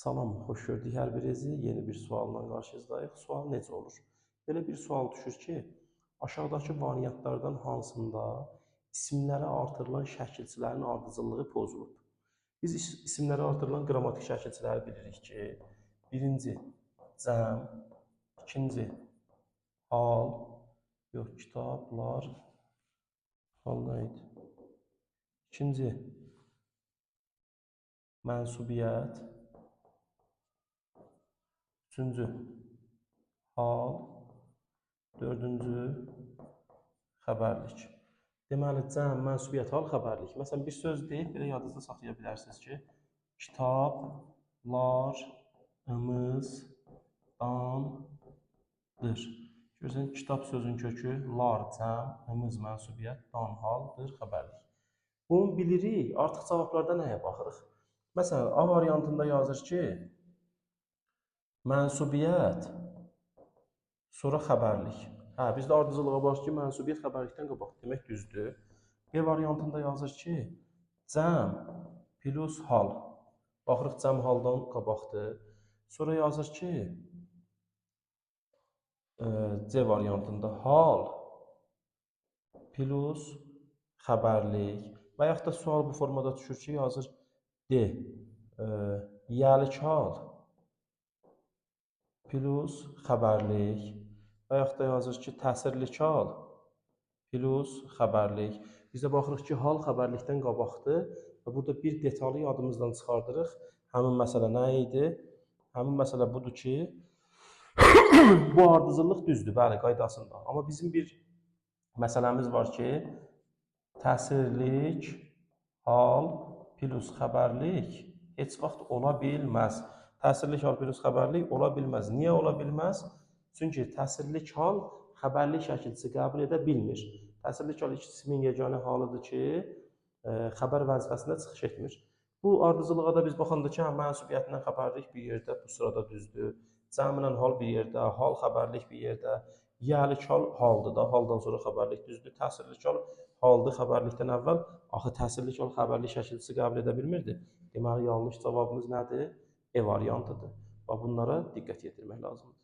Salam, xoş gördük hər birinizi. Yeni bir sualla qarşınızdayıq. Sual necə olur? Belə bir sual düşür ki, aşağıdakı variantlardan hansında isimlərə artırılan şəkilçilərin ardıcıllığı pozulub? Biz isimlərə artırılan qrammatik şəkilçiləri bilirik ki, birinci cəm, ikinci hal, yox, kitablar, hal nə idi? İkinci mənsubiyyət, üçüncü hal, dördüncü xəbərlik. Deməli, cəm, mənsubiyyət, hal, xəbərlik. Məsələn, bir söz deyib, belə yadınızda saxlaya bilərsiniz ki, kitablarımızdandır. Görürsən, kitab sözün kökü, lar, cəm, ımız, mənsubiyyət, dan, haldır, xəbərlik. Bunu bilirik, artıq cavablarda nəyə baxırıq? Məsələn, A variantında yazır ki, mənsubiyyət, sonra xəbərlik. Bizdə ardıcılığa baxır ki, mənsubiyyət xəbərlikdən qabaq, demək düzdür. B variantında yazır ki, cəm plus hal. Baxırıq, cəm haldan qabaqdır. Sonra yazır ki, C variantında hal plus xəbərlik. Və yaxud da sual bu formada düşür ki, yazır D. Yəlik hal plus xəbərlik. Və yaxud da yazır ki, təsirlik hal plus xəbərlik. Biz də baxırıq ki, hal xəbərlikdən qabaqdır və burada bir detalı yadımızdan çıxardırıq. Həmin məsələ nə idi? Həmin məsələ budur ki, bu ardıcıllıq düzdür, bəli, qaydasında. Amma bizim bir məsələmiz var ki, təsirlik hal plus xəbərlik heç vaxt ola bilməz. Təsirlik hal plus xəbərlik ola bilməz. Niyə ola bilməz? Çünki təsirlik hal xəbərlik şəkilçisi qəbul edə bilmir. Təsirlik hal ikisinin yeganə halıdır ki, xəbər vəzifəsində çıxış etmir. Bu ardıcılığa da biz baxanda ki, mənsubiyyətlə xəbərlik bir yerdə, bu sırada düzdür. Cəmlə hal bir yerdə, hal xəbərlik bir yerdə. Yəlik hal haldır da, haldan sonra xəbərlik düzdür. Təsirlik hal haldır xəbərlikdən əvvəl. Axı təsirlik hal xəbərlik şəkilçisi qəbul edə bilmirdi. Deməli, yanlış cavabımız nədir? E variantıdır. Və bunlara diqqət yetirmək lazımdır.